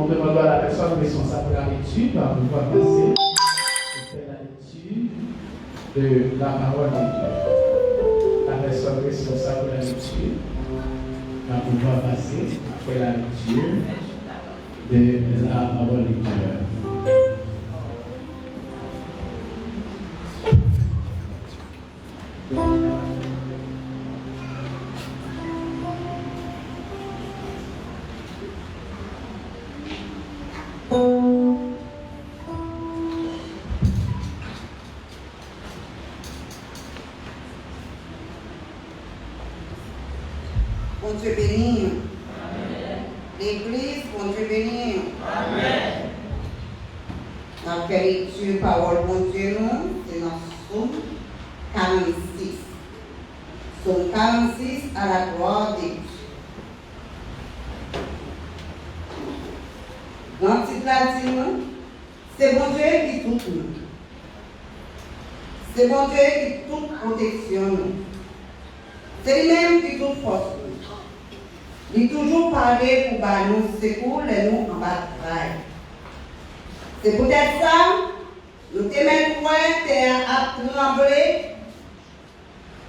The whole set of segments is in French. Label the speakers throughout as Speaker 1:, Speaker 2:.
Speaker 1: on demande à la personne responsable de la lecture par pouvoir passer et faire la lecture de la parole de Dieu. La personne responsable de la lecture va pouvoir passer après la lecture de la parole de Dieu.
Speaker 2: Bon Dieu béni. L'Église, bon Dieu béni.
Speaker 3: Amen.
Speaker 2: Dans quelle lecture, parole, bon Dieu, nous, c'est dans Psaume 46. Psaume 46 à la gloire de Dieu. Dans le titre là, dit nous, c'est bon Dieu qui tout nous. C'est bon Dieu qui toute protection nous. C'est lui-même qui toute force nous. Il toujours parlé pour nous secours et nous en bataille. C'est peut-être ça, nous te mettons terre à trembler,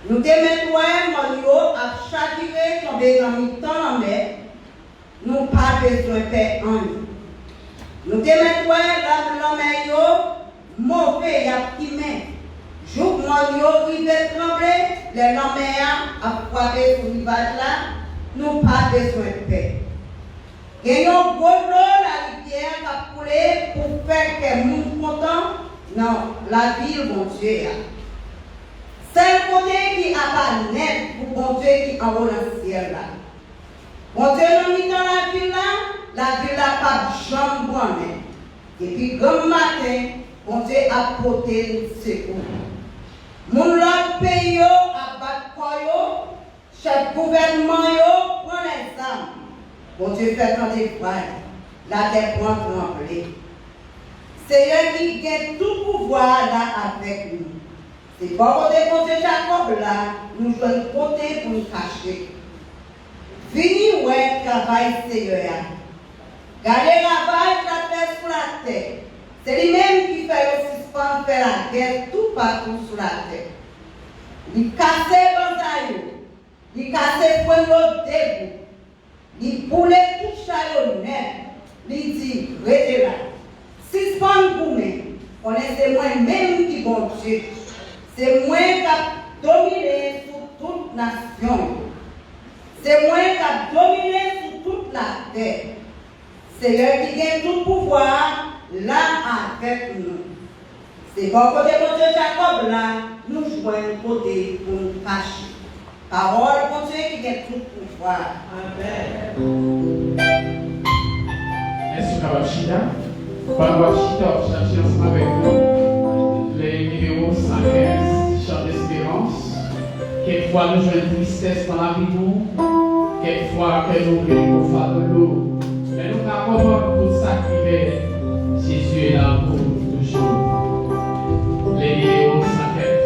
Speaker 2: nous te mettons mon à chaturer, tomber dans le temps en mer, nous pas besoin de paix en nous. Nous te mettons l'homme mauvais, il y a qui met. Jour mon qui veut trembler, les hommes à frapper sur le rivage là, nous pas besoin de paix. Et nous avons la rivière qui a coulé pour faire que nous contents dans la ville, mon Dieu. C'est le côté qui a pas net pour mon Dieu qui en haut dans le ciel là. Mon Dieu, nous mis dans la ville n'a pas de jambe bonne. Et puis, comme matin, mon Dieu a porté le secours. Mon l'autre pays a battu, chaque gouvernement prend les armes. Mon Dieu fait tant de fois, la terre prend trembler. C'est eux qui gagne tout pouvoir là avec nous. C'est pas côté mon Dieu Jacob là, nous jouons côté pour nous cacher. Fini ouais, travail Seigneur. Gardez la vache la terre sur la terre. C'est lui-même qui fait le suspens faire la guerre tout partout sur la terre. Il casse les bandailles, il casse les poings debout. Il boule tout chariot net. Il dit, restez là. Suspend pour moi. On est moi-même qui bon Dieu. C'est moi qui a dominé sur toute nation. C'est moi qui a dominé sur toute la terre. C'est lui qui gagne tout pouvoir là avec nous. C'est bon côté mon Dieu Jacob là, nous jouons côté pour nous cacher. Parole mon Dieu qui gagne tout pouvoir.
Speaker 3: Amen.
Speaker 1: Merci, Kabachida. Kabachida, on cherche ensemble avec nous les numéros 115, Chant d'espérance. Quelquefois nous jouons une tristesse dans la vie, quelquefois que nous voulons au phare de l'eau. Mais nous avons tout ça qui fait. Jésus est là pour nous toujours. Les numéros 115.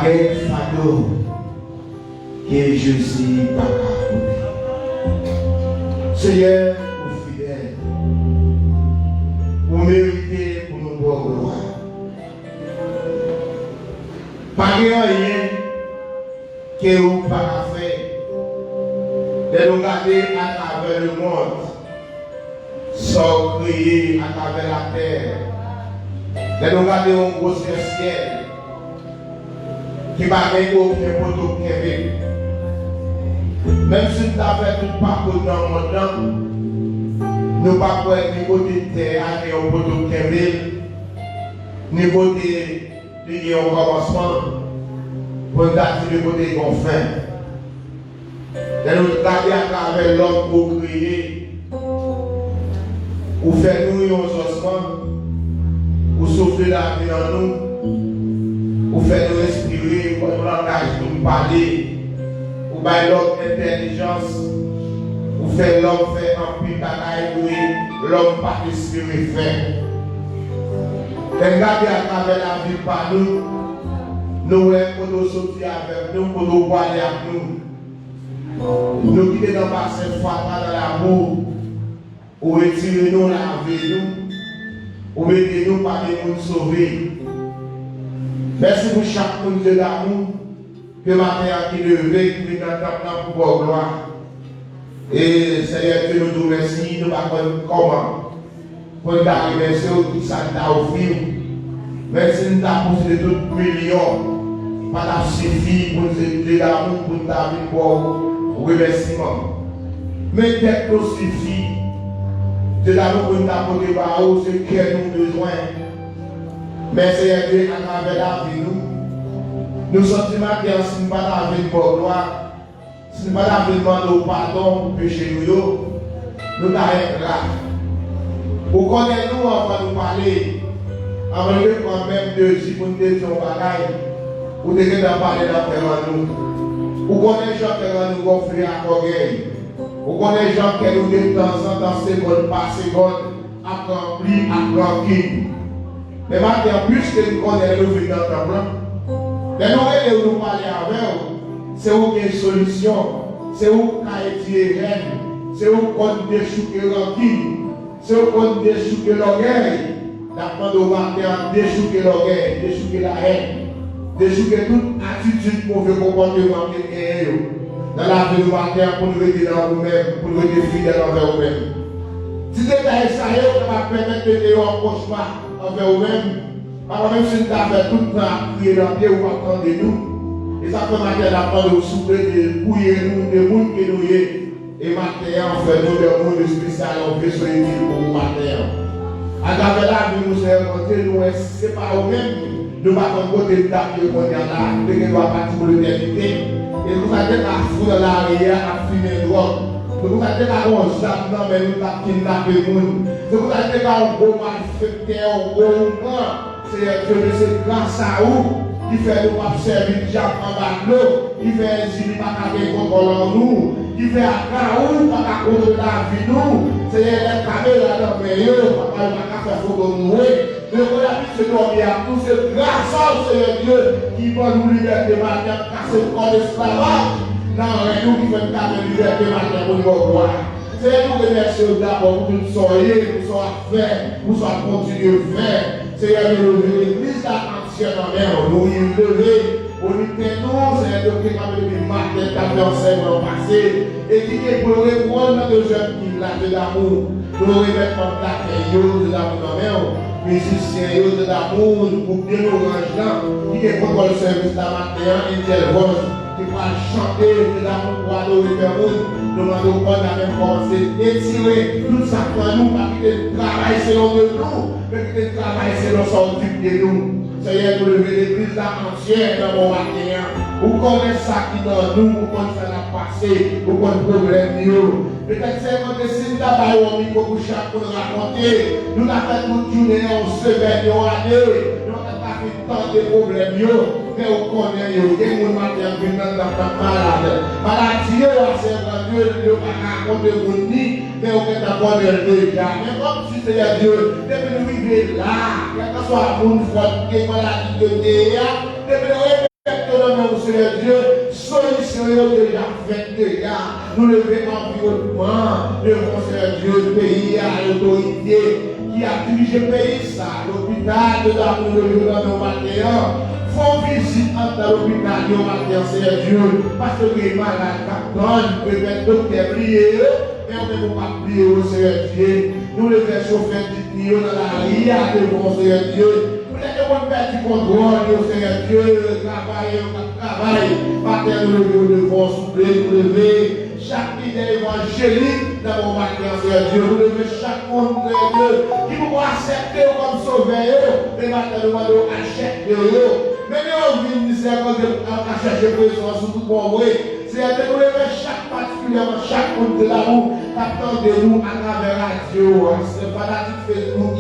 Speaker 3: quel fardeau que Jésus va apporter. Seigneur, vous fidèle, vous méritez pour nous voir gloire. Pas rien que vous n'avez pas fait de nous garder à travers le monde, sans crier à travers la terre, de nous garder au gros ciel, qui va avec aucun poteau Québec. Même si nous avons fait tout parcours dans le monde, nous ne pouvons pas être ni côté terre et au poteau Québec, ni côté de au commencement, pour nous dire le côté confin. De nous garder à travers l'homme pour crier, ou faire nous un osement, ou souffler la vie en nous, ou faire nous respirer, pour nous langage, nous parler, ou faire l'homme intelligence, ou faire l'homme faire un pile bagaille, l'homme pas respirer faire. Regardez à travers la vie par nous, nous pour nous sortir avec nous, pour nous parler avec nous. Nous quitter dans le bassin fatal dans l'amour, ou retirer nous, laver nous, ou mettez nous par des mondes sauvés. Merci pour chaque monde de l'amour, que matin qui levé, qui vient dans pour vos gloire. Et Seigneur, que nous nous remercions, nous ne savons pas comment. Pour nous arriver sur tout ça qui t'a offert. Même si nous avons posé tout millions, pas la suffit pour nous aider d'amour, pour nous avoir pour remerciement. Mais peut-être nous suffit de l'amour pour nous apporter par où ce que nous avons besoin. Mais Seigneur Dieu, à travers la vie, nous sentons que si nous ne pas la vie pour gloire, si nous ne pas la vie demander pardon pour pécher nous n'arrêtons là. Pour connaître nous avant de nous parler, avant de prendre même 2 jours pour nous dire un bagage, ou de parler dans nous. Pour connaître les gens qui nous gonfler à orgueil. Pour connaître les gens qui nous de temps en temps, seconde par seconde, à remplir, à tranquille. Mais maintenant, plus que nous connaissons nous venons dans mais nous nous parler avec vous, c'est où qu'il y a une solution, c'est où qu'il y a une règle, c'est où qu'on déchouque tranquille. C'est au point de déchouquer l'orgueil, d'apprendre au matin, déchouquer l'orgueil, déchouquer la haine, déchouquer toute attitude mauvais comportement qu'il y a dans la vie du matin pour nous aider dans vous-même, pour nous aider fidèles envers vous-même. Si détail ça y est, ça va permettre de faire un cauchemar envers vous-même, alors même si nous avons fait tout le temps à crier dans le pied ou attendre nous, et ça peut matin d'apprendre au souffler, de bouiller nous, de monde que nous y et maintenant, on fait nous des mots spécial, on fait sur les îles pour vous matin. À travers la vie, nous sommes rencontrés, nous, c'est pas nous-mêmes, nous ne pouvons pas côté de la vie qu'on est là, nous devons partir pour l'éternité. Et nous avons à foutre dans l'arrière, à fumer drogue. Nous avons à un jardin, mais nous avons kidnappé le monde. Nous avons à un gros malfaiteur, un gros grand. C'est grâce à vous qui fait nous observer le diable en bas de l'eau, qui fait les îles pas qu'à contrôle en nous. Qui fait à Kaou, pas qu'à cause de la vie nous, c'est les caméras dans le meilleur, pas qu'à faire photo nous. Mais on a vu ce qu'on a tous, c'est grâce au Seigneur Dieu qui va nous liberté matin, casser le corps d'esclavage. Non, c'est nous qui faisons la liberté matin pour nous voir. C'est nous qui remercions d'abord pour nous soyez, pour soit faire, pour soit continuer à faire. Seigneur, nous lever l'église entière en mer, nous y lever. Pour nous tenons, c'est un document de matin, qui a enseignement passé, et qui est pour répondre de jeunes qui l'ont de l'amour, pour remettre en place de l'amour dans la main, musiciens de l'amour, pour bien nous ranger, qui est pour le service de la matin, et telle voix, qui va chanter de l'amour pour adorer le monde, nous demandons qu'on a même commencé à étirer tout ça pour nous, pas qu'il travaille selon nous, mais qu'il travaille selon son type de nous. Seigneur, nous lever l'église là entière dans mon matin. Vous connaissez ça qui dans nous, vous connaissez ça qui passé, vous connaissez le problème. Peut-être c'est quand si nous avons un micro pour chaque pour nous raconter, nous avons fait toute journée, on se fait, on a fait tant de problèmes, mais on connaît, il y a des gens qui viennent dans la malade. Maladie, c'est grand Dieu, ne pas raconter mon nid, mais on est encore déjà. Mais comme si c'est Dieu, depuis nous vivons là, quel que soit mon faute, quelle maladie de Dieu, depuis nous répétons Seigneur Dieu, solution déjà faite déjà. Nous lever environnement, devant Seigneur Dieu, le pays à l'autorité qui a dirigé le pays, ça, l'hôpital de l'amour de Dieu dans nos matériaux. Faut visite entre l'hôpital de matin, Seigneur Dieu, parce que les malades attendent, peut-être docteur prier, mais on ne peut pas prier au Seigneur Dieu. Nous les versions faites du dans la ria devant Seigneur Dieu. Peut-être qu'on perd du contrôle au Seigneur Dieu, travail, matin nous lever devant, souffler, nous lever. Chaque idée évangélique dans mon matin, Seigneur Dieu, nous lever chaque monde, Seigneur Dieu, qui vous accepter comme sauveur, les matins nous demandons accepter eux. Mais nous on vient Seigneur, à chercher présence sur tout le monde. C'est de nous lever chaque particulièrement, chaque monde de l'amour, attendez nous à travers la radio, c'est pas la petite Facebook,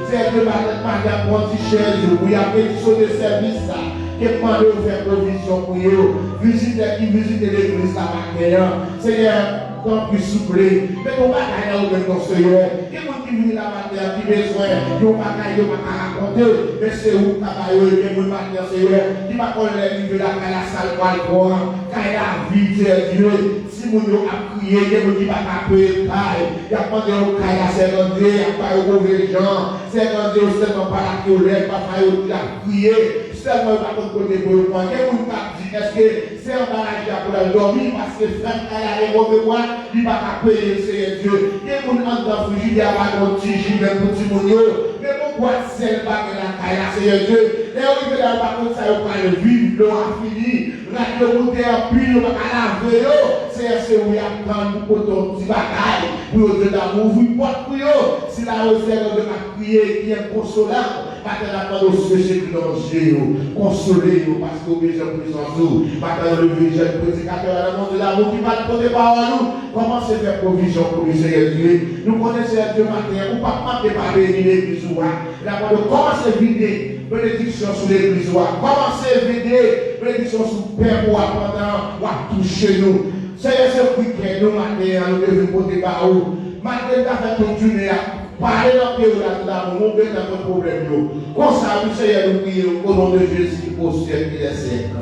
Speaker 3: c'est de madame Pontichaise, où il y a pétition de service, qui demande de faire provision pour eux, visiter l'église la matin, Seigneur. Tant plus souple, mais on va gagner au même Seigneur. Il y a des gens qui viennent la matin, qui besoin, ils ne vont pas raconter, mais c'est où travailler, il y a des gens Seigneur, qui va connaître les livres de la salle pour le corps, quand il y a la vie, Dieu, si vous a prié, il y a des gens qui vont appeler, il y a demandé au caille à Saint-André, il y a pas au mauvais gens, Saint-André, seulement pas la colère, pas à prier. Seulement pas contre côté pour moi. Et vous dit est-ce que c'est un barrage pour la dormir parce que frère a les mauvais mois, il va pas payer Seigneur Dieu. Et vous entrez dans le frigidaire, il y a pas de petit jus, même petit mounio. Mais pourquoi c'est pas que la caille à Seigneur Dieu? Et on dit là par contre ça il va le vivre, l'eau a fini. Radio monter en pluie, on va laver. C'est où il y a prendre pour ton petit bagaille, pour de l'amour, vous porte pour eux. Si la recette de ma prière qui est consolable, maintenant la parole au péché de danger, consoler parce que vous besoin de présence nous. Maintenant le jeune prédicateur à la monde de l'amour qui va porter parole nous. Comment se faire provision pour le Seigneur Dieu? Nous connaissons Dieu matin, ou pas manquer par l'église ou la parole commence à vider bénédiction sur l'église ou commencer à vider bénédiction sur le Père ou pendant ou à toucher nous. Seigneur, ce week-end, nous matin, nous devons porter parole. Maintenant, nous avons continué à parler dans le pays où nous avons un problème. Comme ça, nous Seigneur, nous prions au nom de Jésus au ciel et des siècles.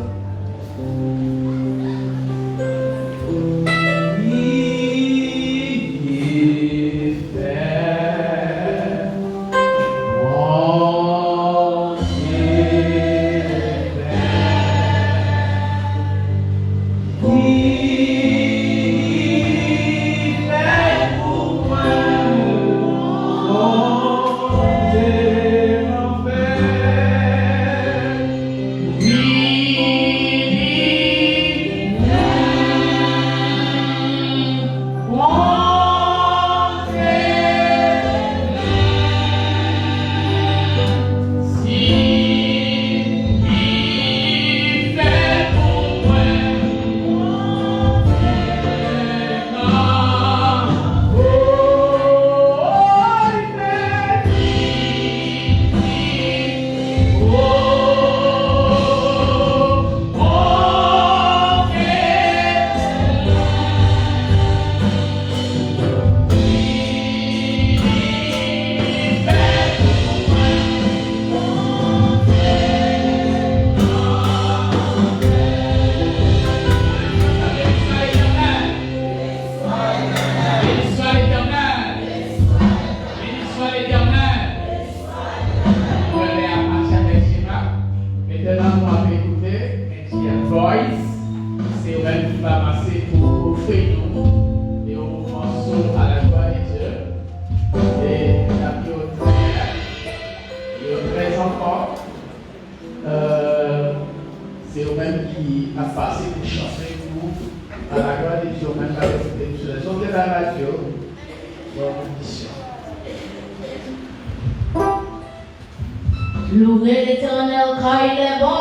Speaker 4: Louez l'Éternel car il est bon.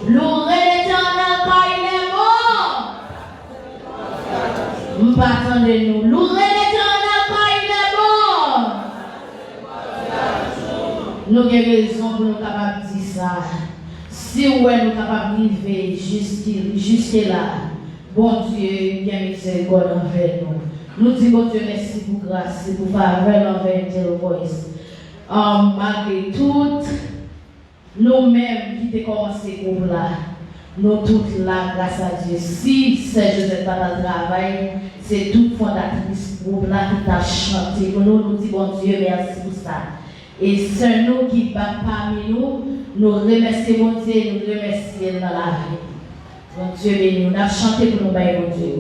Speaker 4: Louez l'Éternel car il est bon. M'attendez-nous. Louez l'Éternel car il est bon. Nous avons raison pour nous capables de dire ça. Si ouais, nous capables de vivre jusque là, bon Dieu, qui a miséricorde envers nous. Nous disons, bon Dieu, merci pour grâce, pour faveur envers Intel Voice. Malgré tout, nous-mêmes qui avons commencé pour là, nous toutes là, grâce à Dieu. Si c'est Joseph pas dans le travail, c'est toute fondatrice pour là qui t'a chanté. Pour nous, nous disons, bon Dieu, merci pour ça. Et c'est nous qui battent parmi nous, nous remercions mon Dieu, nous remercions dans la vie. Bon Dieu béni, nous avons chanté pour nous, bon Dieu.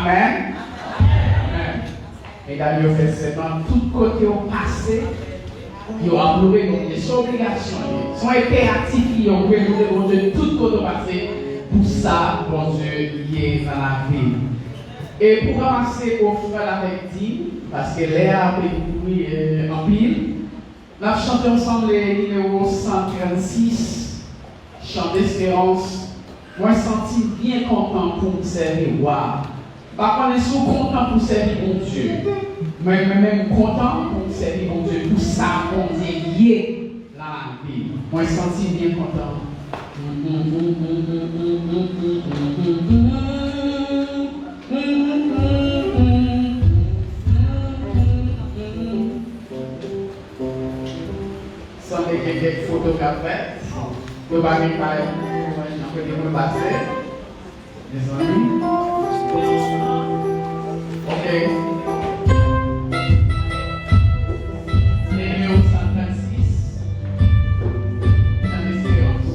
Speaker 1: Amen. Amen. Mesdames, vous faites seulement tout côté au passé, vous approuvé donc des obligations, sont impératifs qui ont prévu bon Dieu de tout côté au passé. Pour ça, bon Dieu, il est dans la vie. Et pour commencer au frère avec dit, parce que l'air a pris en pile, On a chanté ensemble les numéros 136, chant d'espérance. Moi, je senti bien content pour me servir. Waouh! Par contre, je suis content pour servir mon Dieu. Moi, je suis même content pour me servir mon Dieu. Tout ça, on est lié dans la vie. Moi, je senti bien content. Sans les photographes, je vais parler de passer. Les amis. Ok. Numéro 136. La espérance.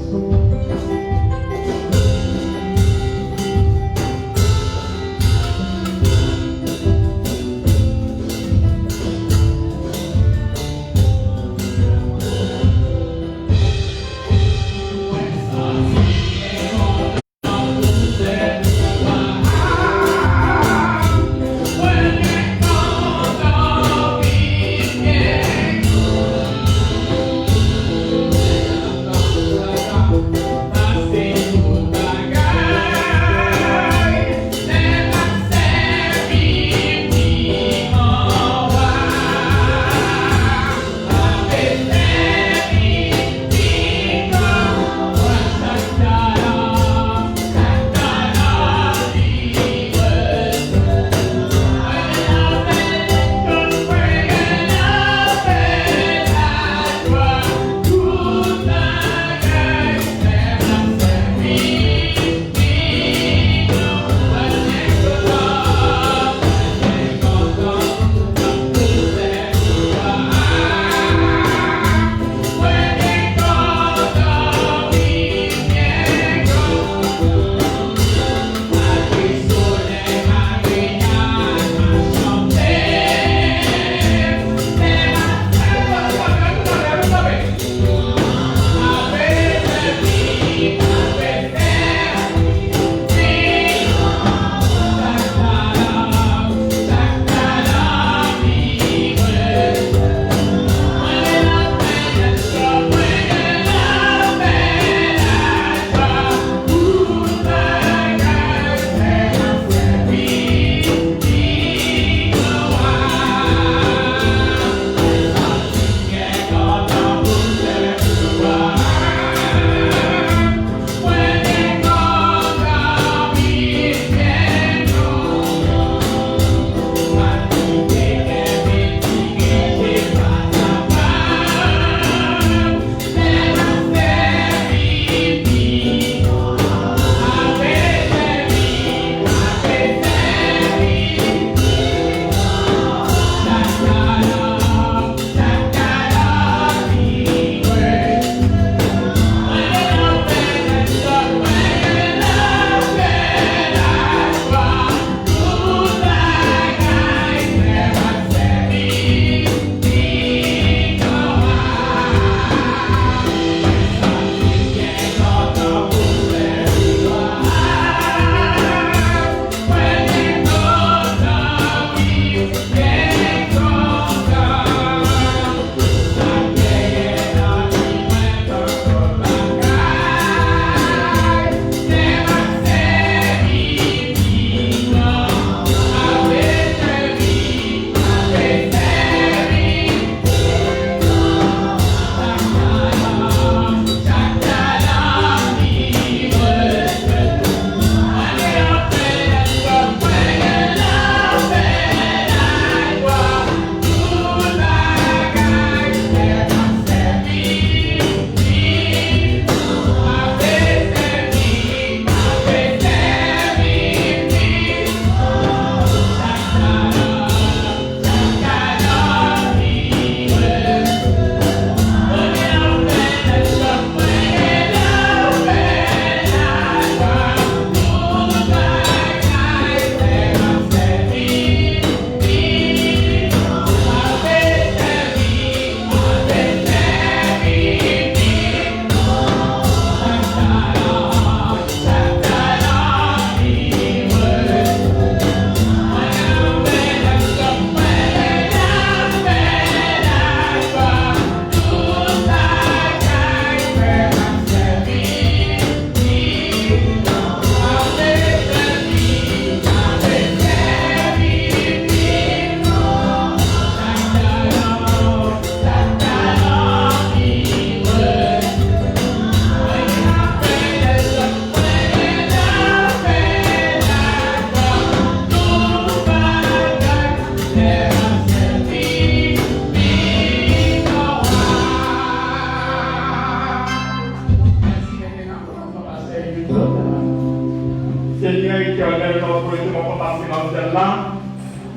Speaker 5: éternel, dans le moment passé dans celle-là,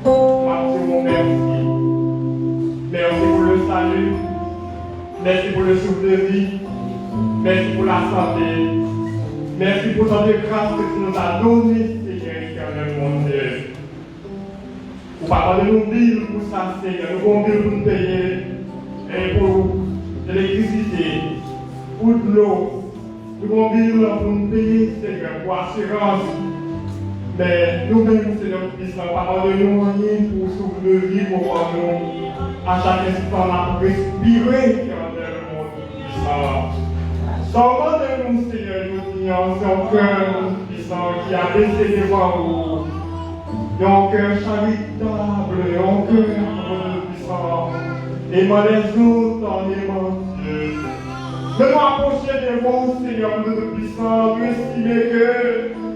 Speaker 5: mon merci. Merci pour le salut. Merci pour le souffle de vie. Merci pour la santé. Merci pour tant de grâce que tu nous as donné, Seigneur éternel, mon Dieu. Pour pas de nous billes pour ça, Seigneur. Nous avons billes pour nous payer et pour l'électricité, pour de l'eau. Nous avons billes pour nous payer, Seigneur, pour l'assurance. Mais nous-mêmes, Seigneur, puissant, pardonne-nous rien pour souffle de vie, pour nous, à chaque instant, pour respirer, éternel, mon Dieu puissant. Seulement de nous, Seigneur, nous disons, c'est un cœur puissant qui a baissé devant vous. Et un cœur charitable, et un cœur puissant. Aimant les autres en aimant Dieu. De nous approcher de vous, Seigneur, nous puissant, nous estimer que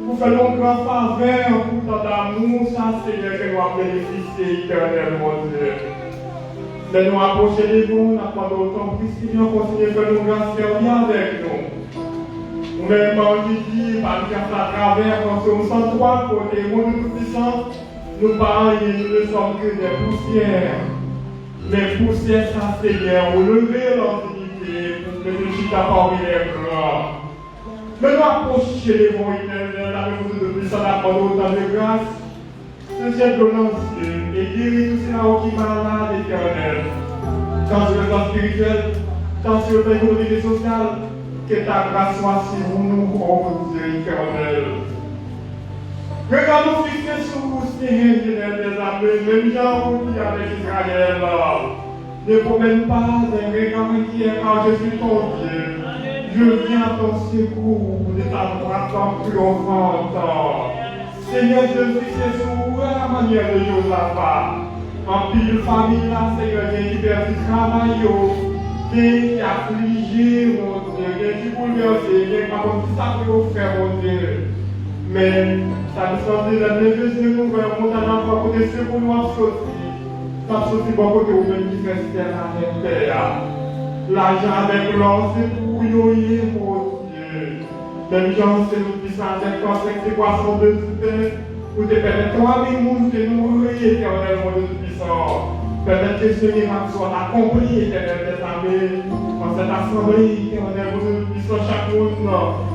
Speaker 5: vous faites un grand faveur pour tant d'amour, ça, Seigneur, que nous avons bénéficié éternellement, Dieu. De nous approcher de vous, n'a pas d'autant plus, Seigneur, continuez de nous grâce servir avec nous. Nous-mêmes, qui dit, par nous faire à travers, quand nous sommes trois côtés, mon Dieu tout-puissant, nous parlons, nous ne sommes que des poussières. Mais poussières, ça, Seigneur, vous levez leur dignité pour que nous chita parmi les grands. Mais nous approcher de vous, éternel, avec vous de puissance, n'a pas d'autant de grâce. Seigneur, glorieux, et guéris tous ces qui malades, éternel. Tant sur le plan spirituel, tant sur le plan économique et social, que ta grâce soit sur nous, oh Dieu éternel. Regarde-nous fixer sur vous, Seigneur, des armées, même gens qui avec Israël. Ne promène pas des regards inquiets, car je suis ton Dieu. Je viens à ton secours de ta droite triomphante. Seigneur, je fixe sur vous à la manière de Josaphat. En pile famille là, Seigneur, qui perd du travail, qui est affligé, mon Dieu, qui est bouleversé, qui est pas comme ça que vous faites, mon Dieu. Mais ça nous semble la merveilleuse nouvelle, mon Dieu, encore côté secours, nous avons sorti. Nous avons sorti bon côté au même qui fait terre. L'argent avec l'or, c'est pour yoyer, mon Dieu. Même gens, c'est nous qui sommes avec des poissons de pain. Pour te permettre 3000 personnes que nous rions, éternel, mon Dieu puissant. Permettre que ce miracle soit accompli, éternel, des armées, dans cette assemblée, éternel, mon Dieu puissant, chaque monde,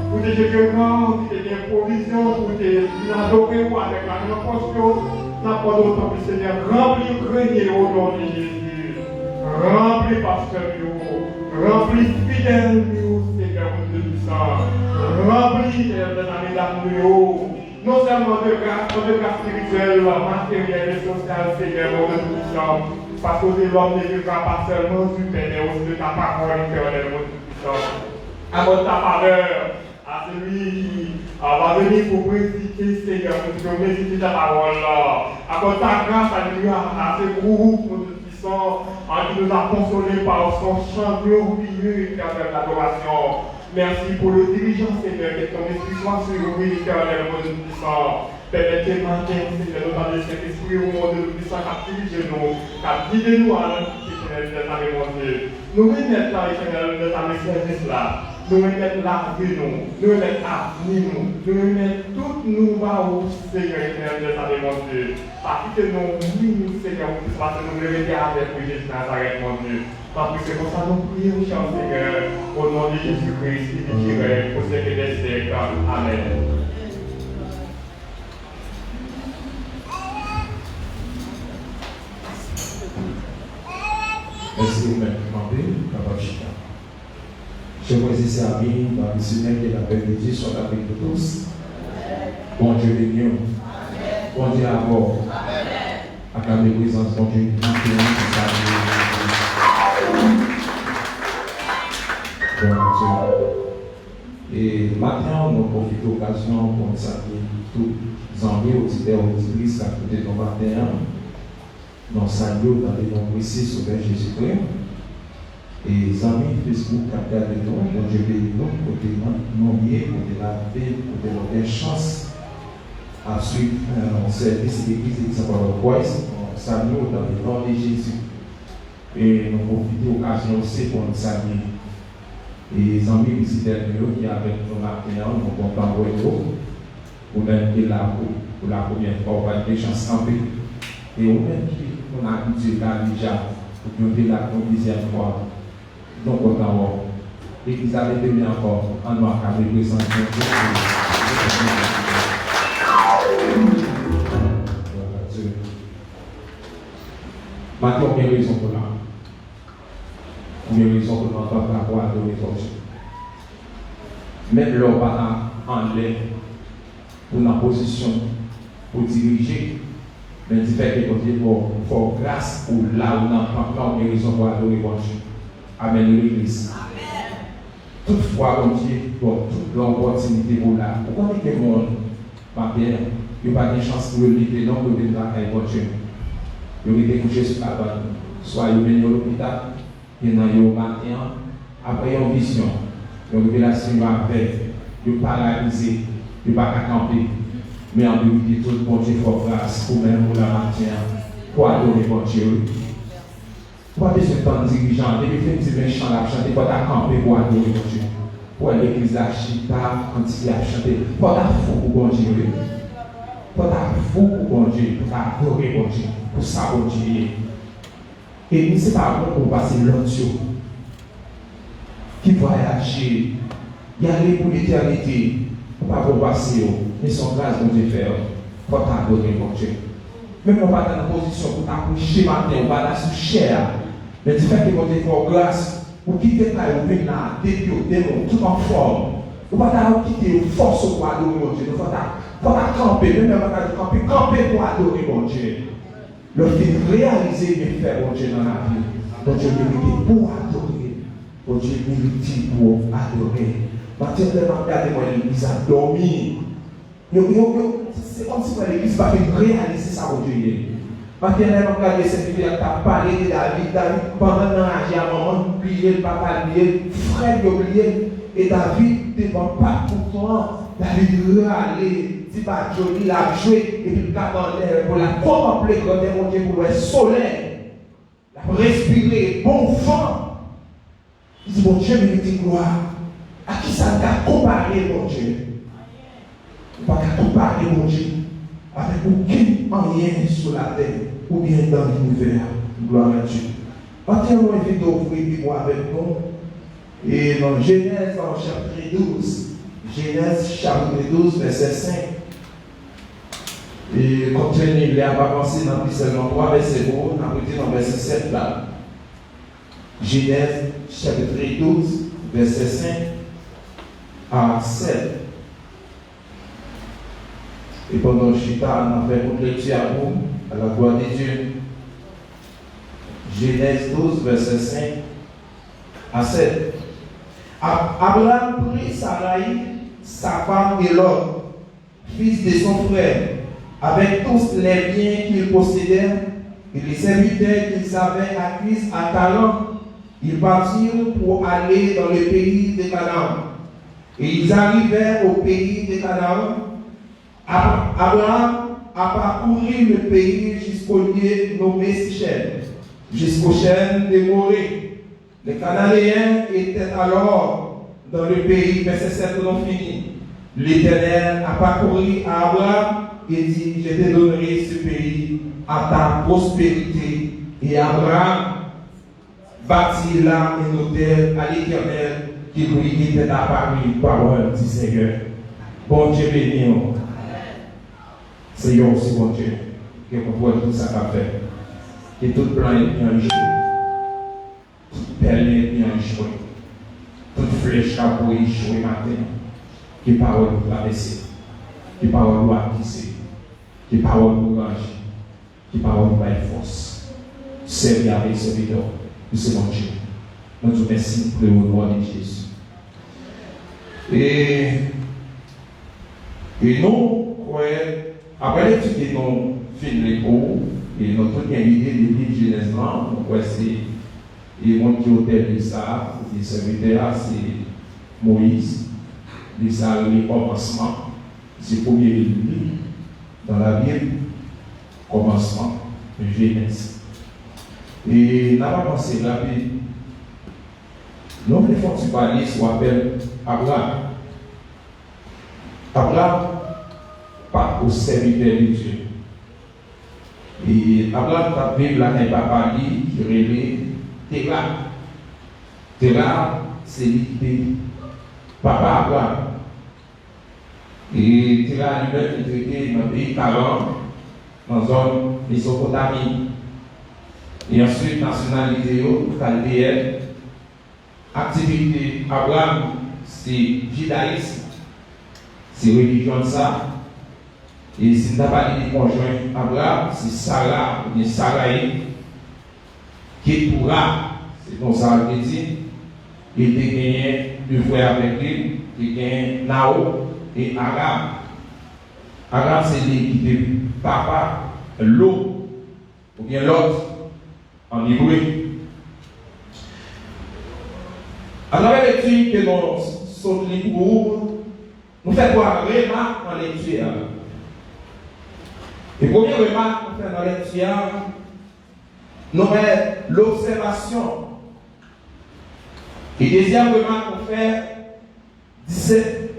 Speaker 5: pour te jeter grand, pour te donner provision, pour te adorer avec la grande posture, n'a pas d'autant plus, Seigneur, remplis le grenier au nom de Jésus. Remplis pasteur, remplis fidèle, Seigneur, mon Dieu puissant. Remplis les armées d'amour. Non seulement de grâce spirituelle, matérielle et sociale, Seigneur, mon Dieu puissant, parce que l'homme ne vivra pas seulement du pain, mais aussi de ta parole éternelle, mon Dieu puissant. Accorde ta faveur à celui qui va venir pour prédiquer, Seigneur, mon Dieu, méditer ta parole. Accorde ta grâce à ce groupe, mon Dieu puissant, qui nous a consolés par son chant glorieux, éternel, d'adoration. Merci pour le dirigeant, Seigneur, que ton esprit soit sur lui, éternel, mon Dieu puissant. Permettez matin, Seigneur, dans le Saint-Esprit, mon Dieu puissant, qui dirige nous, qui guide nous à l'éternel, mon Dieu. Nous remettons là, éternel, de ta service là. Nous remettons la vie, nous remettons l'avenir, nous remettons tout nous va au Seigneur, éternel, mon Dieu. Parce que nous, Seigneur, parce que nous le mettons avec Jésus Nazareth, mon Dieu. Parce que c'est comme ça nous prions, cher Seigneur, au nom de Jésus-Christ, qui règne au siècle des siècles. Amen.
Speaker 6: Merci vous m'avez demandé, Papa Chita. Chers frères et amis, dans le Seigneur et la paix de Dieu soit avec nous tous. Bon Dieu béni. Bon Dieu à bord. Acclamez la présence, bon Dieu. Et maintenant, nous profitons de l'occasion pour saluer tous les amis, auditeurs, auditrices, à côté de nos matin. Nous saluons dans les noms précis sur Jésus-Christ. Et les amis Facebook, qui regardent nous, mon Dieu béni nous, côté non lié, côté la paix, côté notre chance à suivre un service d'église de Saint-Paul-Croix. Nous saluons dans le nom de Jésus. Et nous profitons de l'occasion aussi pour nous saluer. Et les amis visiteurs qui avec nous matin, nous comptons Ou même qui est là pour la première fois, on va des chances camper. Et au même qui on a habitué là déjà, pour nous là pour la deuxième fois. Donc autant l'Église avait été encore en noir qu'à représenter. Maintenant, il y a une raison pour là. Il y a une raison pour l'entendre la voix de l'étranger. Même l'homme pas en l'air pour la position pour diriger, mais il fait que pour grâce pour là où on entend il y a une raison pour adorer l'évangile. Amen, l'Église. Toutefois, on dit, toute l'opportunité pour là. Pourquoi est-ce que le monde, ma pierre, il n'y a pas de chance pour le non pour venir à l'évangile? Il y a été couché sur la bande. Soit il vient à l'hôpital, il y a un matin, après une vision, une révélation avec, il est paralysé, il n'est pas camper. Mais en vérité, tout le bon Dieu faut grâce pour même pour la matin, pour adorer bon Dieu. Pas besoin de temps dirigeant, depuis que tu viens chanter, chanter, pour camper pour adorer bon Dieu. Pour l'église à Chita, quand tu as chanté, pour ta fou pour bon Dieu. Pour ta fou pour bon Dieu, pour adorer bon Dieu, pour ça bon Dieu. Et ce n'est pas bon pour passer l'autre qui voyager, y aller pour l'éternité, pour ne pas passer, mais son grâce pour Dieu faire, pour t'adorer mon Dieu. Même on va dans une position pour t'approcher matin, on va dans sous chair, mais tu fais que mon Dieu fait grâce, pour quitter ta vie là, depuis au démon, tout en forme. On va quitter force pour adorer mon Dieu, pour camper, même on va camper pour adorer mon Dieu. Lorsqu'il réaliser les faits, mon Dieu, dans la vie, mon Dieu mérite pour adorer. Mon Dieu mérite pour adorer. Maintenant, regardez-moi, l'église a dormi. C'est comme si l'église va réaliser ça, mon Dieu. Maintenant, regardez cette vidéo, tu as parlé de David, pendant l'âge, à un moment, oublié, le papa oublié, frère oublié, et David ne devant pas tout le temps. David râlait. Si pas joli, il a joué, et puis il a dans l'air pour la contempler, quand mon Dieu pour le soleil, pour respirer, bon vent. Il dit, mon Dieu, mérite gloire. À qui ça va comparer, mon Dieu? On ne va pas comparer, mon Dieu, avec aucun rien sur la terre, ou bien dans l'univers. Gloire à Dieu. Maintenant, on invite d'ouvrir moi avec nous, et dans Genèse, dans le chapitre 12, Genèse chapitre 12, verset 5. Et comme il est avancé dans le seulement 3 versets, on a pris dans le verset 7 là. Genèse chapitre 12, verset 5 à 7. Et pendant Chita, on a fait une lecture à vous, à la gloire de Dieu. Genèse 12, verset 5 à 7. Abraham prit Sarai, sa femme et Lot, fils de son frère, avec tous les biens qu'ils possédaient et les serviteurs qu'ils avaient acquis à Canaan. Ils partirent pour aller dans le pays de Canaan. Et ils arrivèrent au pays de Canaan. Abraham a parcouru le pays jusqu'au lieu nommé Sichem, jusqu'aux chaînes de Morée. Les Cananéens étaient alors dans le pays, verset 7, non fini. L'Éternel a parcouru à Abraham et dit, je te donnerai ce pays à ta prospérité. Et Abraham bâtit là un hôtel à l'Éternel qui lui était apparu, parole du Seigneur. Bon Dieu béni. Seigneur aussi, bon Dieu, que vous voyez tout ça qu'a fait. Que tout plan est bien joué. Toute perle est bien jouée. Toute flèche a pour y jouer matin. Que parole vous traverser. Que parole vous acquiser. Que parole vous ranger. Que parole vous être force. Servir avec serviteur. C'est mon Dieu. Nous te remercions pour le nom de Jésus. Et nous, après l'étude de nos films l'écho, et notre bien idée de l'île Genèse, c'est le monde qui hôtel de ça, les serviteurs, c'est Moïse, de ça, le commencement, c'est le premier livre dans la Bible, commencement, Genèse. Et n'a pas pensé rapide. L'homme de force du palais s'appelle Abraham. Abraham, pas au serviteur de Dieu. Et Abraham a vu la papa qui relève Terra. Terra, c'est l'idée. Papa Abraham. Et Terra lui-même est traité dans le pays Canaan, dans la zone Mésopotamie. Et ensuite, nationalité chaldéenne. Activité Abraham, c'est judaïsme, c'est religion de ça. Et si nous avons parlé du conjoint Abraham, c'est Sarah ou bien Sarai, qui pourra, c'est comme ça on dit, il a gagné deux frères avec lui, il a gagné Nao et Aram. Aram, c'est l'équipe papa, l'eau, ou bien l'autre, en hébreu. À travers l'étude que nous sommes pour nous faisons voir remarque dans l'étude. Et première remarque qu'on fait dans l'étude, nous avons l'observation. Et deuxième remarque qu'on fait,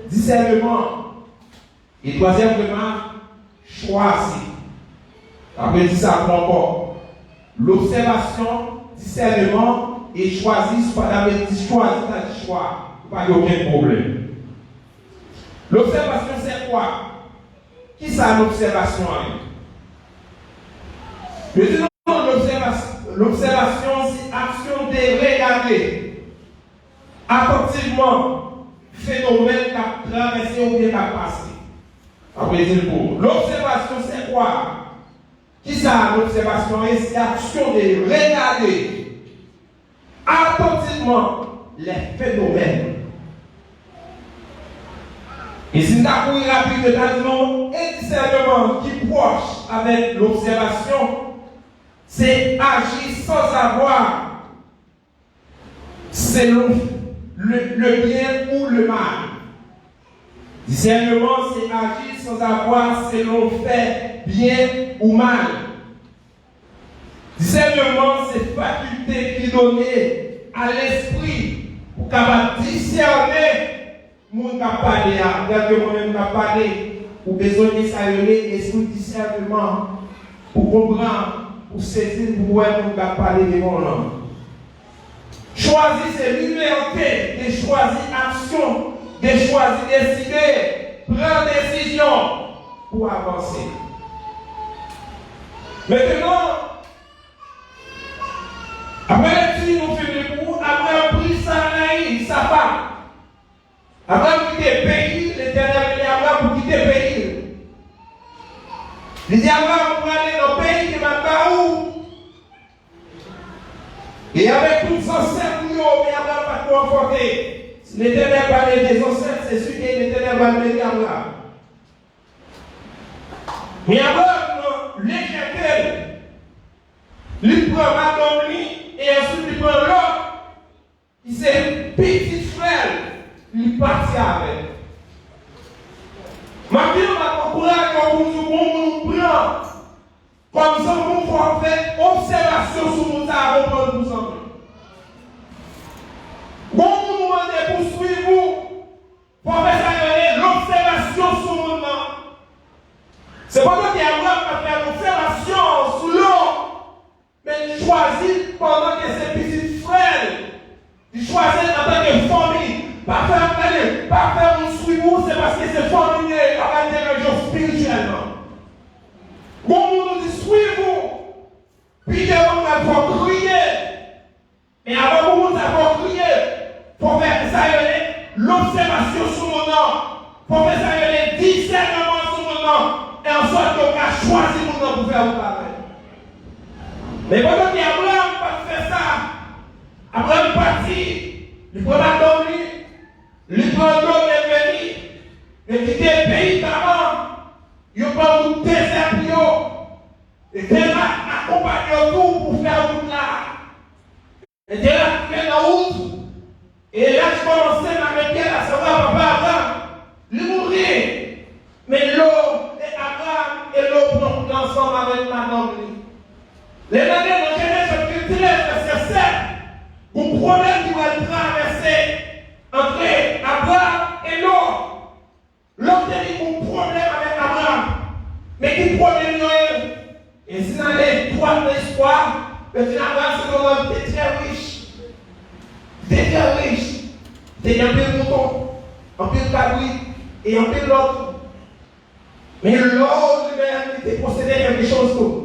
Speaker 6: discernement. Et troisième remarque, choisir. Après dit ça encore. L'observation, discernement et choisir, soit d'abord choisir dans le choix, pas aucun problème. L'observation, c'est quoi? Qui ça l'observation? L'observation, c'est action de regarder attentivement phénomène qui a traversé ou bien qui a passé. Après, l'observation, c'est quoi? Qui ça l'observation? C'est action de regarder attentivement les phénomènes. Et si nous avons une rapide de et discernement qui proche avec l'observation, c'est agir sans avoir selon le bien ou le mal. Discernement, c'est agir sans avoir selon fait bien ou mal. Discernement, c'est faculté qui est donnée à l'esprit pour capable discerner mon capable de moi-même capable ou besoin de ça l'esprit discernement pour comprendre, pour saisir, pour voir mon capable de mon langue. Choisir, c'est liberté de choisir action, de choisir décider, prendre décision pour avancer. Maintenant, après nous finissons pour après pris Sarai, sa femme. Après quitter le pays, l'Éternel dit à Abraham pour quitter le pays. Il dit à Abraham pour aller dans le pays qui va pas où. Et avec tous les ancêtres, mais Abraham va pas conforter. Si l'Éternel parlait des ancêtres, c'est sûr que l'Éternel va le dire à Abraham. Mais Abraham, l'échec, il prend Madame lui, et ensuite il prend l'autre, qui c'est petit frère, il partit avec. Maintenant, on va prendre comme ça, on va faire observation sur nous, ça va reprendre nous ensemble. Bon, nous demandons pour suivre vous, pour faire l'observation sur nous. C'est pas que Abraham va faire l'observation sur l'eau, mais il choisit pendant que ses petits frères, il choisit en tant que famille. Pas faire un suivre, c'est parce que c'est familier avec des gens spirituellement. Bon, nous dit suivez-vous. Puis on va crier. Mais avant vous avons crié pour faire ça, l'observation sur mon nom. Pour faire ça, le discernement sur mon nom. Et en sorte qu'on a choisi mon nom pour faire le travail. Mais pendant qu'Abraham pas faire ça, Abraham partit, il prend la donne. Les grands est venu, et quitter le pays d'avant, ils ont pas eu de désert, et ils ont accompagné tout pour faire route là. Et ils ont fait la route, et là je commençais à m'arrêter à savoir papa Abraham, il mourit, mais l'eau et Abraham et l'eau prennent ensemble avec madame. Les années dans Genèse 13, verset 7, un problème qui va traverser entre Abraham et l'eau. L'homme a eu un problème avec Abraham.
Speaker 3: Mais qui problème et si on a les droits d'espoir, mais finalement, c'est qu'on a été très riche. T'es très riche. T'es un peu mouton, un peu cabri et un peu l'autre. Mais l'autre lui-même, il était possédé quelque chose d'autre.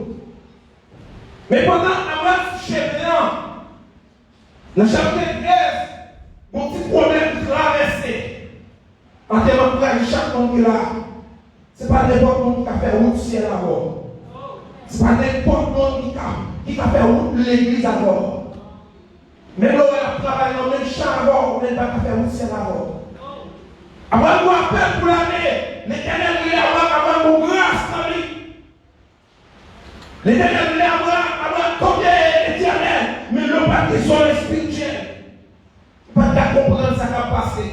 Speaker 3: Mais pendant Abraham touchait bien, dans le chapitre 13, mon petit problème de traverser. En termes de chaque monde qui est là, ce n'est pas n'importe qui a fait route ciel à bord. Ce n'est pas n'importe qui a fait route l'église à bord. Même là, on a travaillé dans le même champ à bord, on n'a pas fait route ciel à bord. Avant de voir peur pour l'année, l'Éternel voulait avoir mon grâce dans lui. L'Éternel voulait avoir combien l'Éternel, mais le baptême sur le spirituel. Pas de comprendre ça qui a passé.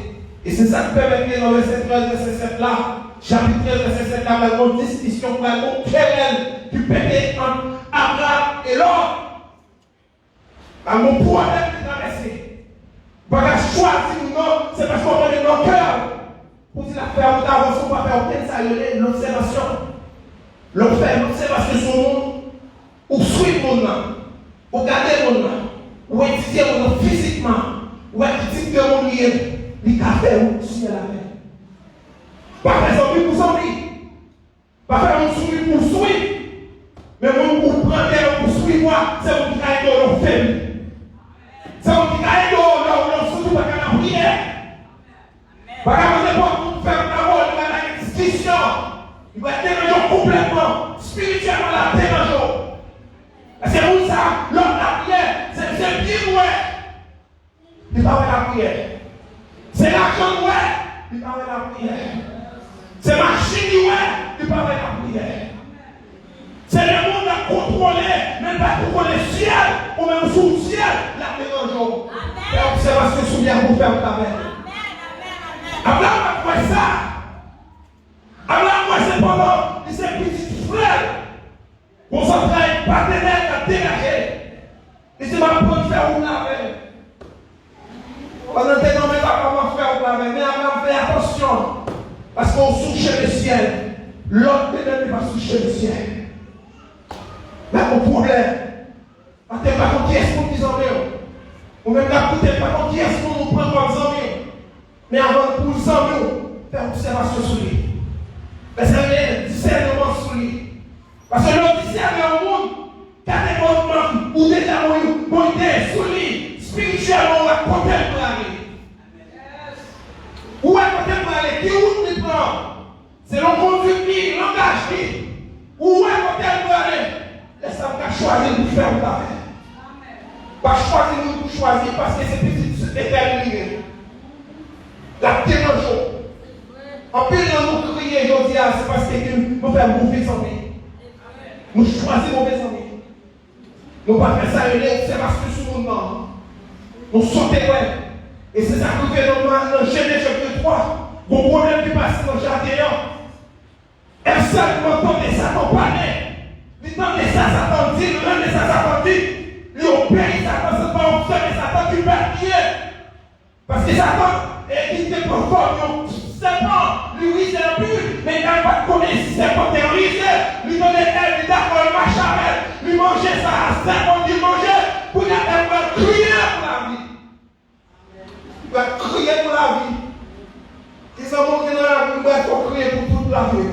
Speaker 3: Et c'est ça qui permet que dans le verset 13, verset 7 là, chapitre 13, verset 7 là, il y a une discussion, il y a une querelle qui pétait entre Abraham et l'autre. À mon problème qui traversé. Pas qu'à choisir ou non, c'est parce qu'on est dans nos cœurs. Pour dire la faire d'avancer, on va faire aucun saluer l'observation. L'observation sur le monde, ou suivre le monde, ou garder le monde, ou étudier le monde physiquement, ou étudier le monde, il a fait un ciel à la mer. Pas faire un pour son lit, pas faire un sourire pour suivre, mais pour prendre pour suivre, c'est vous qui gagnez dans le film. C'est vous qui gagnez dans le surtout pas qu'à la prière. Pas qu'à n'importe faire la parole, il va y avoir une discussion. Il va déranger complètement, spirituellement la déranger. C'est pour ça, l'homme la prière, c'est bien ouais. Il va avoir la prière. C'est l'argent ouais, il va avoir la prière. C'est machine ouais, il va avoir la prière. C'est le monde à contrôler, même pas contrôler le ciel, ou même sous le ciel, la dérangeant. Et observation souviens pour faire ta main. Abraham a fait ça. Abraham a fait pendant ses petits frères. Pour son frère partenaire à dégager. Et c'est ma bonne faire ou la veille. Pendant que non, mais pas comment faire ou la veille. Mais Abraham fait attention. Parce qu'on souche le ciel. L'autre n'est pas souché le ciel. Là, mon problème. Parce que pas contre qui est-ce qu'on nous emmène. Ou même là, pas contre qui est-ce qu'on nous prend comme amis. Mais avant de nous emmèner, faire observation sur lui. Mais ça vient discernement sur lui. Parce que l'homme discerne au monde, catégoriquement, ou déjà mon idée sur lui, spirituellement, on va contempler. Où est contempler? Qui route il prend? C'est le conduit, l'engage. Où est contempler? Laisse-moi choisir pour faire le travail. Pas choisir pour choisir parce que c'est petit déterminé. La dérangeant. En plus, nous crier aujourd'hui, c'est parce que nous faisons mauvais amis. Nous choisissons mauvais amis. Nous ne pas faire ça, c'est parce que sur le monde. Nous sautons, ouais. Et c'est ça que nous faisons dans Genèse chapitre 3. Mon problème qui passe dans le jardin. Un seul m'entendait Satan parler. Il entendait ça, Satan dit, l'un de ça, Satan dit. Il obéit Satan, c'est pas observer Satan qui va prier. Parce que Satan est qui te conforme. Serpent, lui, c'est un but, mais il n'a pas de connaître si serpent terrorisé. Lui donner elle, lui d'accord, il marche avec elle. Lui manger ça, serpent, lui manger. Pour qu'elle va crier pour la vie. Il va crier pour la vie. Ils sont montés dans la vie, il va faut crier pour toute la vie.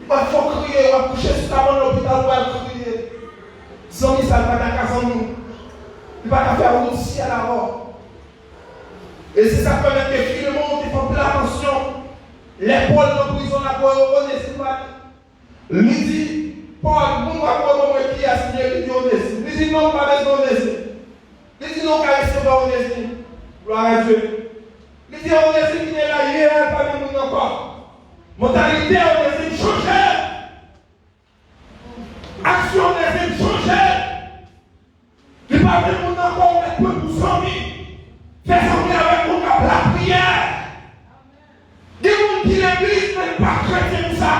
Speaker 3: Il va faut crier, il va coucher sur la main de l'hôpital, il va crier. Sans lui, ça ne va pas qu'à son nous. Il va faire un ciel à mort. Et c'est ça qui permet que finalement, il faut faire attention. L'épaule de prison, la voix Onésime. Il dit, Paul, nous avons qui a signé, il dit Onésime. Il dit non, pas besoin d'Onésime. Il dit non, pas besoin d'Onésime. Gloire à Dieu. Il dit Onésime qui est là hier, pas même nous encore. Mentalité Onésime changeait. Action Onésime changeait. Il pas même nous encore, on est peu pour 100 000. Fais sortir avec mon cap la prière. Des gens qui l'église n'est pas chrétien pour ça.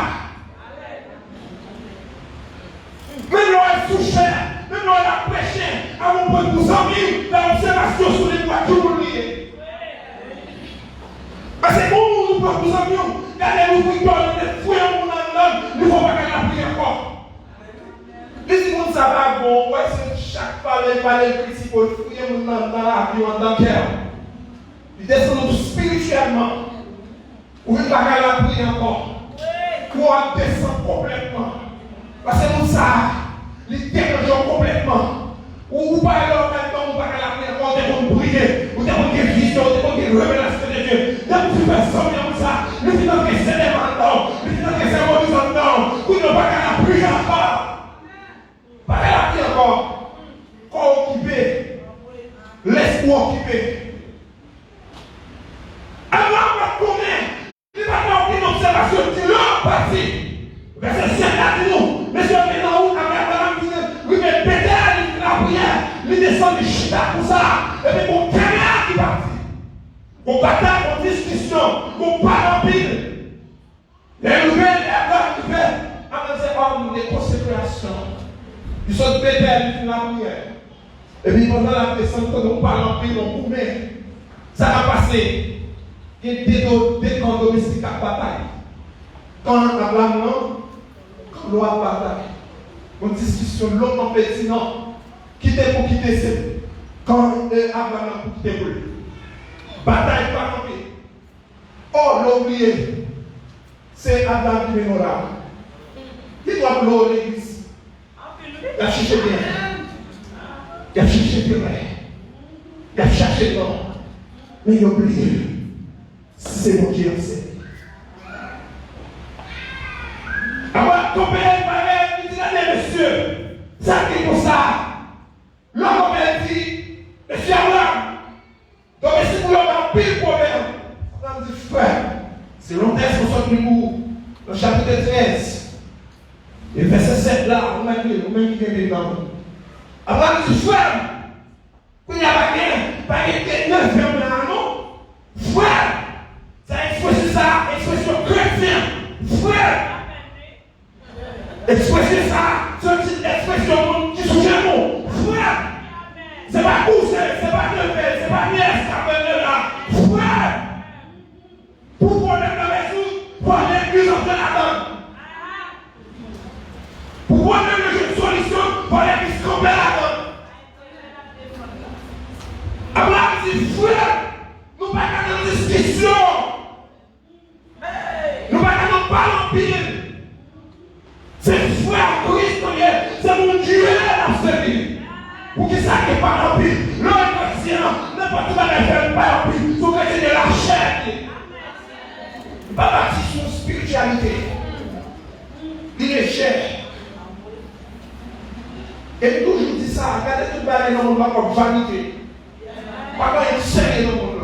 Speaker 3: Même l'on est touché, même l'on est prêché, à mon point pour 100 000, l'observation sur les doigts tout le lié. Parce que pour nous, pour 100 000, regardez-nous pour nous, les fouilles en mon âme, nous ne faut pas chaque fois qu'il parle de critique, il fouille dans la vie, dans le cœur. Il descend spirituellement. Ou il ne va pas la prier encore. Ou on descend complètement. Parce que nous ça, il dérange complètement. Ou pas alors maintenant, ou pas la prier encore, on devons prier, ou devons une vision, ou devons une révélation de Dieu. Donc tu fais ça, comme ça, le final que c'est des mandats, le final que c'est un horizon, ou ne pas la prier encore. Pas la prier encore. Corps occupé, laisse-moi occuper. Alors, on va tourner. Il va avoir une observation de l'homme parti. Verset 5 là, dis-nous. Monsieur, maintenant, où, oui, mais Péter, il fait la prière, il descend du chita pour ça. Et puis, mon caméra qui partit. Mon bataille, mon discussion, mon parle en pile. Les nouvelles, les nouvelles. Après, c'est homme de consécration. Il sort de Péter, il fait la prière. Et puis, pendant la descente, quand on parle en pile, on coupe. Ça va passer. Il y a des camps domestiques à bataille. Quand Abraham, quand l'on a bataille, une discussion longue, pertinente, quitter pour quitter, c'est quand Abraham a pour quitter pour lui. Bataille pas campée. Oh, l'oublié, c'est Abraham qui est là. Il doit vouloir l'église. Il a cherché bien. Il a cherché bien. Il a cherché non. Mais il a oublié. C'est mon Dieu, c'est. Alors, ton père parlait, il dit, monsieur, ça qui est pour ça. L'homme dit, monsieur Abraham, donc si vous avez un pile problème, on dit, frère, c'est long texte qu'on sort du bout, le chapitre 13, et verset 7 là, on m'a dit, qui est dedans. Abraham dit, frère, il n'y a pas de neuf fermes là, non? Frère, ça exprime ça, expression chrétienne, frère. Expresser ça, c'est une expression qui soutient mon frère. C'est pas cousin, c'est pas neveu, c'est pas nièce qui a venu là. Frère, pour problème de résoudre, pour l'église en plein la donne. Pour problème de solution, pour l'église complète la donne. Abraham dit, frère, nous ne pas dans une discussion. Nous ne pas dans parler en pile. C'est frère Christ, c'est mon Dieu à servir. Pour qui ça n'est pas en pile. L'homme chrétien, n'importe quoi ne fait pas en pile. Il faut que c'est de la chair. Pas bâtir son spiritualité. Il est cher. Et toujours dit ça, regardez tout le monde dans le monde comme vanité. Pas qu'il y ait sérieux dans le monde.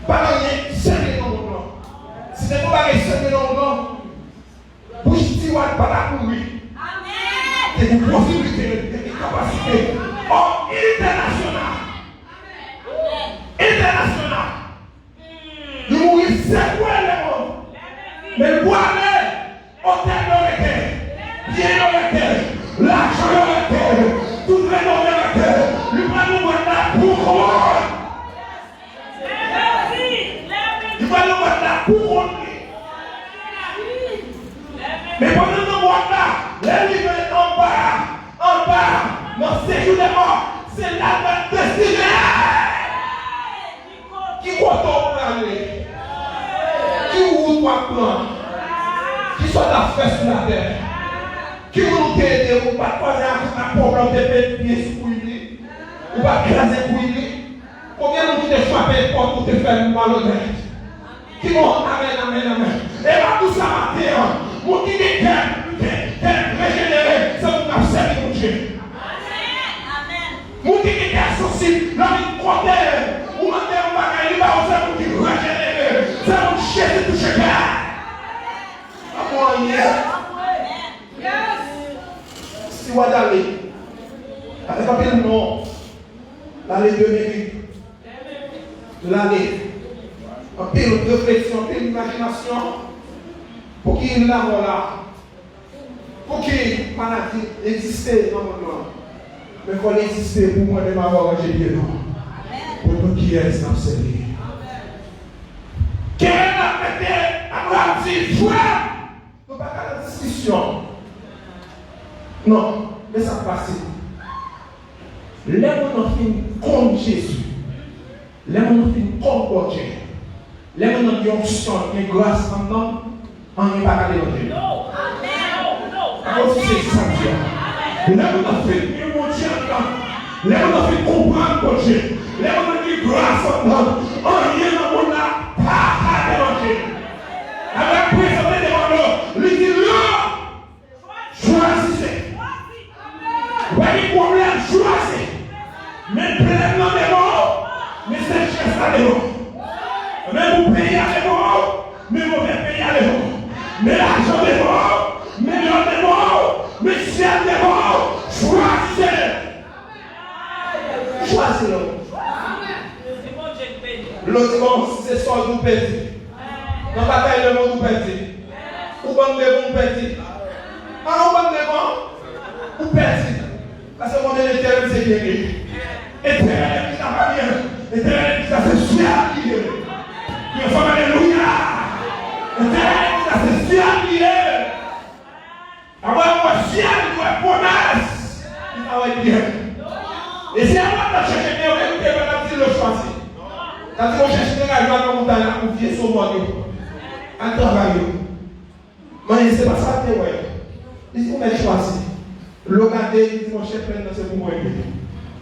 Speaker 3: Pas qu'il y ait sérieux dans le monde. Si c'est pas qu'il y ait sérieux dans le monde, pour Stewart, pas la pour lui. C'est une possibilité, une capacité. Oh, international. International. Il mourit, c'est quoi le monde? Mais le bois, hôtel de l'été, bien de l'été, l'argent de l'été, tout le monde de l'été, lui va nous voir là pour couronne. Il va nous voir là pour couronne. Mais pendant que nous voyons là, les livres en bas, dans ce séjour des morts, c'est la destinée. Qui compte en aller? Qui ouvre ton plan? Qui soit la fesse sur la terre? Qui vous t'aider ou pas croiser un problème de pieds sous lui? Ou pas craser pour lui? Combien de nous te frapper pour te faire malhonnête? Qui vont amen. Et là, tout ça matin, mon qui est régénéré, c'est mon absent mon Dieu. Mon qui est sensible, la vie de côté, ou mon terre, on va gagner, c'est mon qui est régénéré, c'est mon chef de toucher cœur. À moi, si vous allez, avec un peu de nom, l'année 2008, l'année. Un peu de réflexion, un peu d'imagination, pour qu'il y ait là, pour qu'il y ait une maladie exister dans le monde. Mais qu'on existe pour moi de m'avoir rangé bien non. Pour nous qui est dans ce livre. Quelle est la pété? Abraham dit, frère, nous ne pas faire la discussion. Non. Mais ça passe. Les gens fin contre Jésus. Les gens fin contre Dieu. Les gens qui ont son, qui ont grâce en nous, on n'est pas allé dans Dieu. Alors c'est ça Dieu. Les gens fin mieux monter en temps. Les gens fin comprendre Dieu. Les gens qui ont grâce en nous, on n'est pas dans là, pas allé dans Dieu. Avec présenté devant nous, lui dit choisissez. Pas de problème, choisissez. Mais prenez-le des mots, mais c'est chef à des mots. Mais vous payez à des mots, mais vous payez à des mots. Mais l'argent des mots, mais l'or des mots, mais ciel des mots. Choisissez. Choisissez-le. L'autre bon, c'est ce qu'on nous perdit. Dans la bataille de monde, nous perdit. Ou bon de bon perdit. Ah, ou bon de bon, ou perdit. Parce que mon éternel, c'est guéri. Éternel, ça va bien. Éternel, ça c'est fiable. Que femme, alléluia. Éternel, ça c'est fiable. Avoir moi fiable, moi promesse. Il va bien. Et si avant de chercher bien, on va écouter, on va dire le choisir. Quand on cherche bien, on va montagne, on va confier sur moi. En travail. Mais c'est pas ça que ouais. Il faut mettre choisir. Le gardé, il dit mon chef, plein de ce pour moi.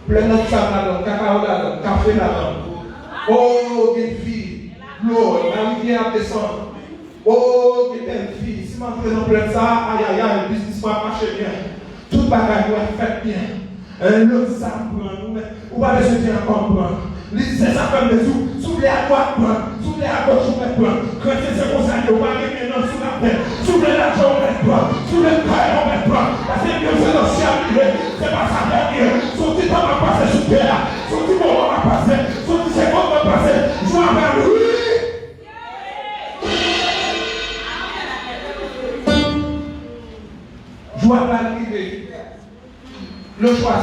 Speaker 3: Plein de sable là-dedans, cacao là-dedans, café là-dedans. Oh, quelle fille. L'eau, la rivière descend. Oh, quelle fille. Si ma fille dans plein de ça, aïe aïe aïe, le business va marcher bien. Tout bagaille doit être fait bien. L'autre ça prend. Ou pas besoin de comprendre. C'est ça comme des sous. Soufflez à droite, soufflez à gauche, soufflez. Quand c'est comme ça, on va gagner dans sous la terre. Soufflez l'argent, on met pas. Soufflez le travail, on met pas. Parce que Dieu c'est dans le ciel, c'est pas ça dernier. Son petit temps va passer sous terre. Son petit moment va passer. Son petit seconde va passer. Je vais vers lui. Je vais l'arriver. Le choix.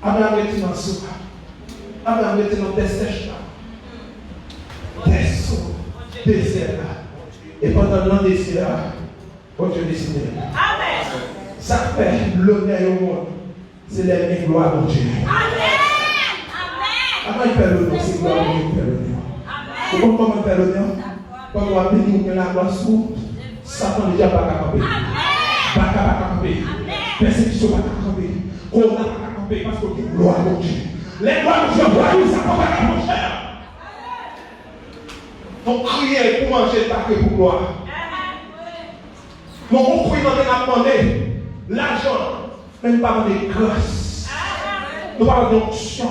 Speaker 3: Abraham est dans ce cas. Abraham était dans des sèches là. Des sauts, des airs là. Et pendant l'an désir là, Dieu décidé. Amen. Ça fait l'honneur au monde. C'est l'ennemi gloire de Dieu. Amen. Avant il fait l'honneur, c'est gloire de Dieu qui fait l'honneur. Vous comprenez comment il fait l'honneur? Quand on va bénir que la gloire sous, Satan déjà pas capable. Pas capable. Persécution pas capable. On n'a pas capable parce que gloire de Dieu. Les gloires de Dieu, ça ne va pas mon cher. Donc, crier pour manger, pas que pour gloire. Donc, on prie dans les demandé l'argent, même pas demander grâce. Nous parlons d'onction.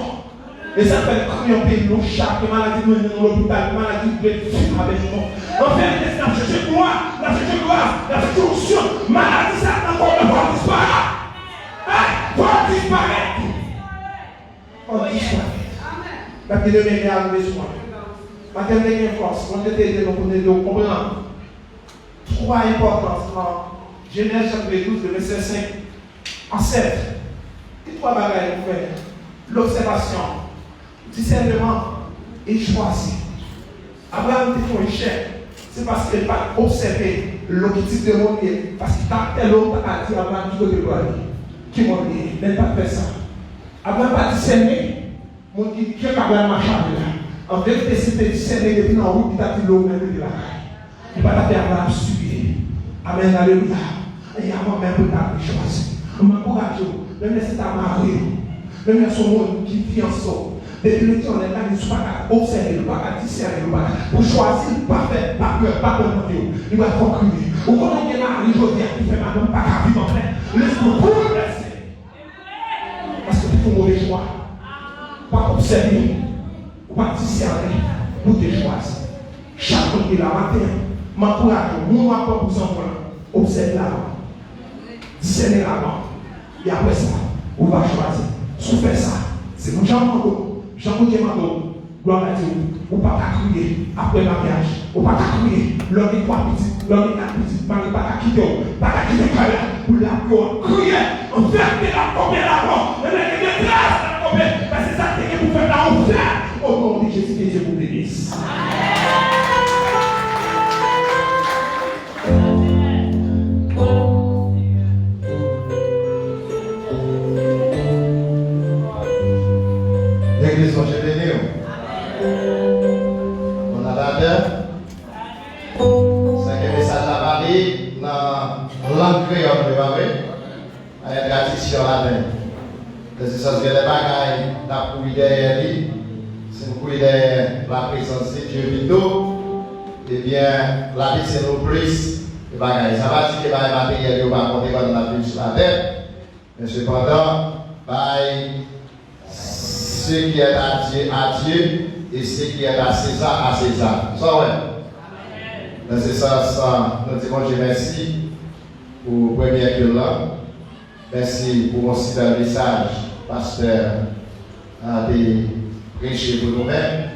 Speaker 3: Et ça fait crier un pays, nos chats, les maladies dans l'hôpital, les maladies de vivre avec nous. En fait, c'est la chercher gloire, la chercher gloire, la chercher onction. Maladie, ça encore ne va disparaître. Va disparaître. On disparaît. Parce que le même est arrivé sur moi. Parce que le même est force. On était aidé, donc on est de comprendre. Trois importances dans Genèse chapitre 12, verset 5 en 7. Et trois bagages pour faire. L'observation, discernement et choisir. Abraham était pour un chef. C'est parce qu'il n'a pas observé l'objectif de mon Dieu. Parce qu'il a tel autre à dire Abraham qui doit gloire. Qui m'a dit, il n'a pas fait ça. Abraham n'a pas discerné. Mon Dieu, qui a Abraham marché là. En vérité, c'était discerné depuis dans la route qui t'a dit l'eau même de la caille. Il va faire Abraham subir. Amen, alléluia. Et avant même pour ta choisi. Je m'encourage, même si tu as marié, même si son monde qui vit ensemble. Depuis le temps, on est là, il ne faut pas observer, il ne faut pas discerner, pour choisir, pas faire, pas peur, pas demander. Il va faire crier. Ou quand il y a un mari, je viens, il fait madame, pas qu'à vivre en plein. Laisse-moi pour le blesser. Parce que tu fais mauvais choix. Pas observer, pas discerner, pour te choisir. Chaque fois qu'il a matin, m'encourage, mon rapport pour son point, observe l'avant, discerner l'avant. Et après ça, on va choisir. Si on fait ça, c'est mon Jean-Claude Mando, gloire à Dieu, ou pas qu'à crier après le mariage, ou pas qu'à crier, l'homme est 3 petits, l'homme est 4 petits, mais pas qu'à quitter, pour la gloire, crier, on fait que la tomber là-bas, et les gens grâce à tomber, parce que c'est ça que vous faites là, on fait, au nom de Jésus, Dieu vous bénisse. dans la langue créole, pas vrai? Il y a une tradition là-dedans. C'est ça, c'est les bagailles d'appuyer derrière lui. C'est pour la présence de Dieu vidéo. Eh bien, la vie c'est nos plus. Les bagailles. Ça va dire que les matériels ne vont pas compter quand on a plus sur la terre. Mais cependant, ce qui est à Dieu et ce qui est à César, ça, ouais. Dans ce sens, nous disons Dieu merci pour le premier culte là. Merci pour aussi le message, pasteur, de prêcher pour nous-mêmes.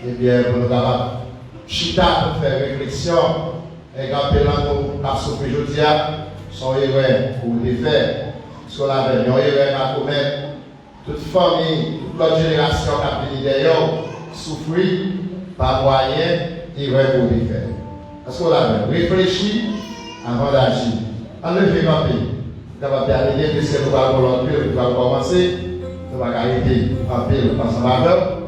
Speaker 3: Et bien, pour nous capables chita pour faire réflexion. Et quand nous avons souffert aujourd'hui, son erreur pour le faire. Parce qu'on avait une erreur à commettre. Toute famille, toute l'autre génération qui a venu d'ailleurs, souffrir par moyen d'erreur pour le faire. Parce qu'on avait réfléchi avant d'agir. Enlevez ma paix. Nous allons terminer puisque nous allons commencer. Nous allons arrêter en paix ensemble.